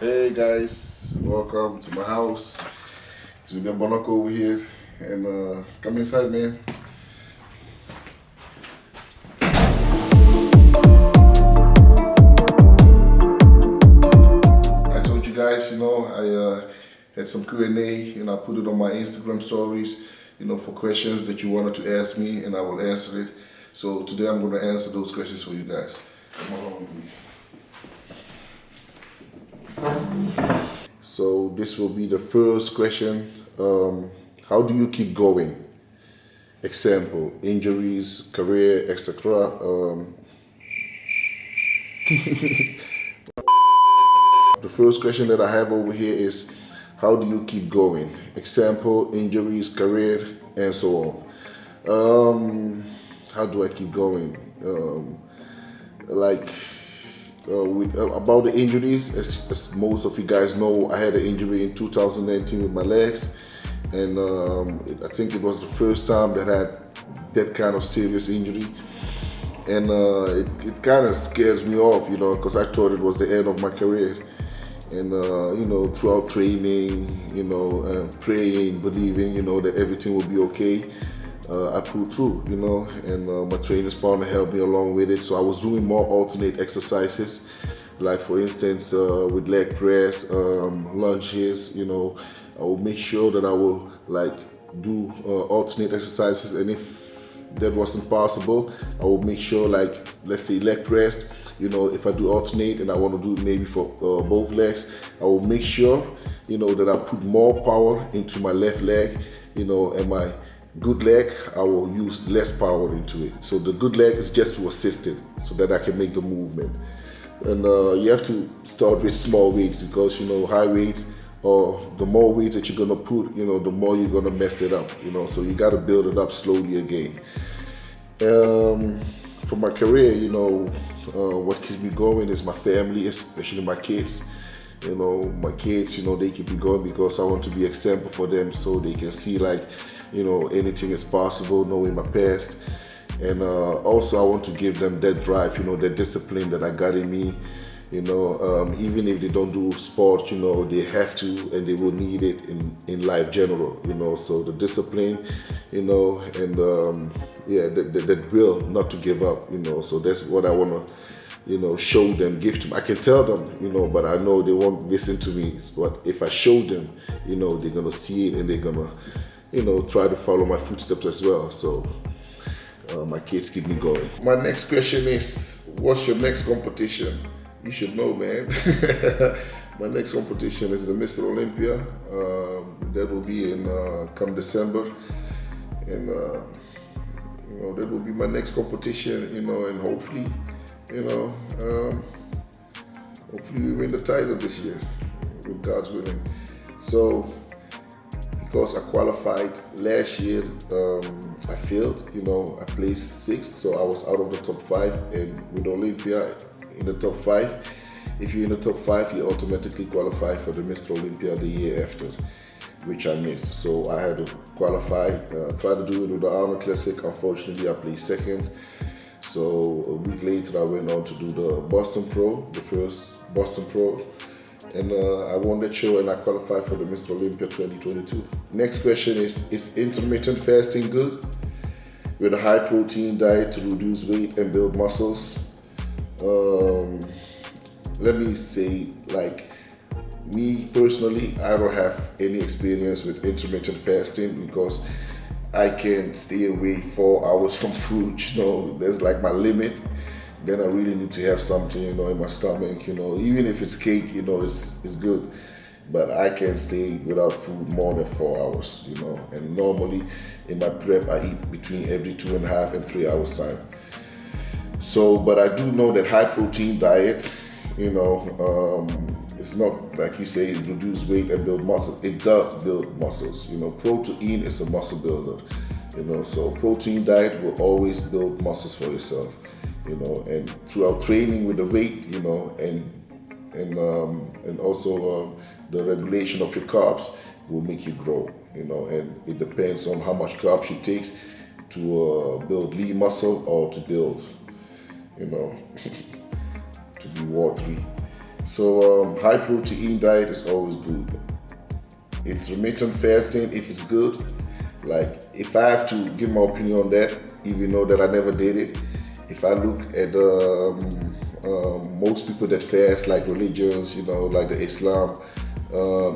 Hey guys, welcome to my house. It's William Bonac over here, and come inside, man. I told you guys, I had some Q&A, and I put it on my Instagram stories, for questions that you wanted to ask me, and I will answer it. So today I'm going to answer those questions for you guys. Come along with me. So this will be the first question. How do you keep going? Example, injuries, career, etc. The first question that I have over here is, how do you keep going? Example, injuries, career, and so on. How do I keep going? About the injuries, as most of you guys know, I had an injury in 2019 with my legs, and I think it was the first time that I had that kind of serious injury, and it kind of scares me off, because I thought it was the end of my career. And throughout training, praying, believing, that everything will be okay. I pulled through, and my trainer's partner helped me along with it. So I was doing more alternate exercises, like for instance, with leg press, lunges, I will make sure that I will do alternate exercises. And if that wasn't possible, I will make sure, let's say leg press, if I do alternate and I want to do maybe for both legs, I will make sure, that I put more power into my left leg, and my good leg, I will use less power into it. So the good leg is just to assist it so that I can make the movement. And you have to start with small weights because, high weights, or the more weights that you're gonna put, the more you're gonna mess it up, so you gotta build it up slowly again. For my career, what keeps me going is my family, especially my kids. My kids, they keep me going because I want to be example for them so they can see anything is possible, knowing my past. And also I want to give them that drive, that discipline that I got in me. Even if they don't do sport, they have to and they will need it in life general, so the discipline, and that will not to give up, so that's what I want to, show them, give to them. I can tell them, but I know they won't listen to me. But if I show them, they're going to see it and they're going to, try to follow my footsteps as well. So my kids keep me going. My next question is, what's your next competition? You should know, man. My next competition is the Mr. Olympia. That will be in come December, and that will be my next competition. And hopefully, hopefully we win the title this year, with God's willing. So, because I qualified last year, I failed. I placed 6th, so I was out of the top 5. And with Olympia in the top 5, if you're in the top 5, you automatically qualify for the Mr. Olympia the year after, which I missed. So I had to qualify, try to do it with the Arnold Classic. Unfortunately, I placed 2nd. So a week later, I went on to do the Boston Pro, the first Boston Pro. And I won that show and I qualified for the Mr. Olympia 2022. Next question is intermittent fasting good? With a high protein diet to reduce weight and build muscles? Let me say, me personally, I don't have any experience with intermittent fasting because I can stay away 4 hours from food, that's like my limit. Then I really need to have something, in my stomach, even if it's cake, it's good. But I can't stay without food more than 4 hours, and normally in my prep, I eat between every 2.5 and 3 hours time. So, but I do know that high protein diet, it's not like you say, reduce weight and build muscle. It does build muscles. Protein is a muscle builder. So protein diet will always build muscles for yourself. And throughout training with the weight, and also the regulation of your carbs will make you grow. And it depends on how much carbs you take to build lean muscle or to build, to be watery. So high protein diet is always good. Intermittent fasting, if it's good, like if I have to give my opinion on that, even though that I never did it, if I look at most people that fast, like religions, like the Islam,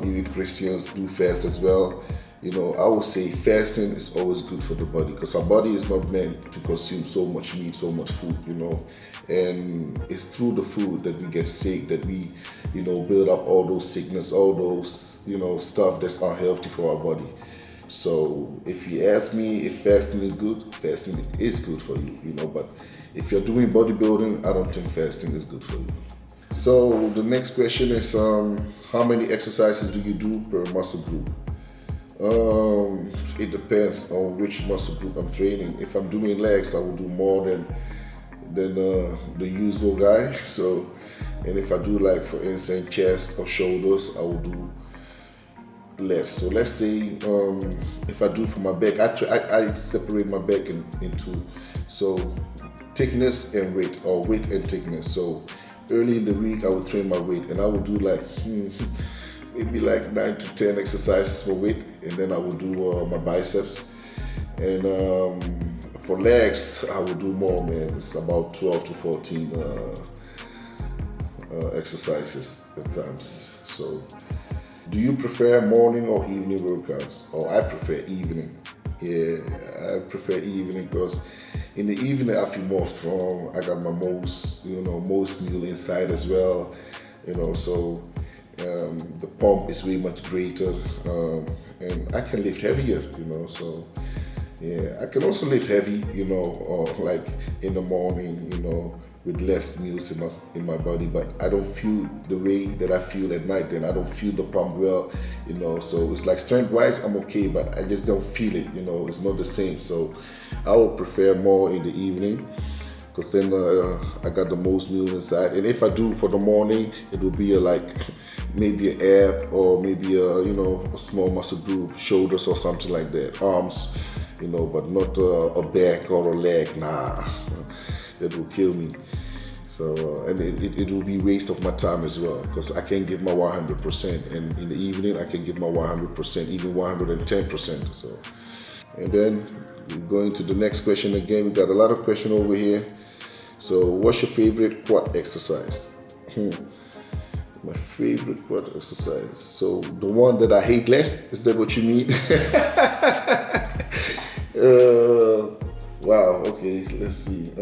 even Christians do fast as well. I would say fasting is always good for the body because our body is not meant to consume so much meat, so much food. And it's through the food that we get sick, that we, build up all those sickness, all those, stuff that's unhealthy for our body. So if you ask me if fasting is good, fasting is good for you, but if you're doing bodybuilding, I don't think fasting is good for you. So the next question is, how many exercises do you do per muscle group? It depends on which muscle group I'm training. If I'm doing legs, I will do more than the usual guy. So, and if I do, like, for instance, chest or shoulders, I will do less. So let's say if I do for my back, I separate my back into thickness and weight, or weight and thickness. So early in the week, I will train my weight, and I will do like maybe like 9 to 10 exercises for weight, and then I will do my biceps. And for legs, I will do more, man. It's about 12 to 14 exercises at times. So, do you prefer morning or evening workouts? Oh, I prefer evening. Yeah, I prefer evening because in the evening I feel more strong. I got my most meal inside as well. So the pump is way much greater, and I can lift heavier. So yeah, I can also lift heavy. Like in the morning. With less meals in my body, but I don't feel the way that I feel at night. Then I don't feel the pump well. So it's like strength-wise, I'm okay, but I just don't feel it. It's not the same. So I would prefer more in the evening because then I got the most meals inside. And if I do for the morning, it will be maybe an ab or maybe a small muscle group, shoulders or something like that, arms, but not a back or a leg. Nah, that will kill me. So and it will be waste of my time as well because I can give my 100%, and in the evening I can give my 100%, even 110%. So, and then going to the next question again. We got a lot of questions over here. So, what's your favorite quad exercise? My favorite quad exercise. So the one that I hate less, is that what you mean? Wow. Okay. Let's see.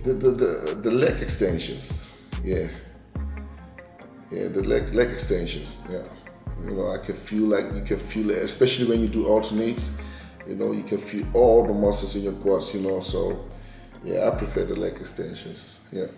The leg extensions. Yeah. The leg extensions. Yeah. I can feel you can feel it, especially when you do alternates. You can feel all the muscles in your quads. So yeah, I prefer the leg extensions. Yeah.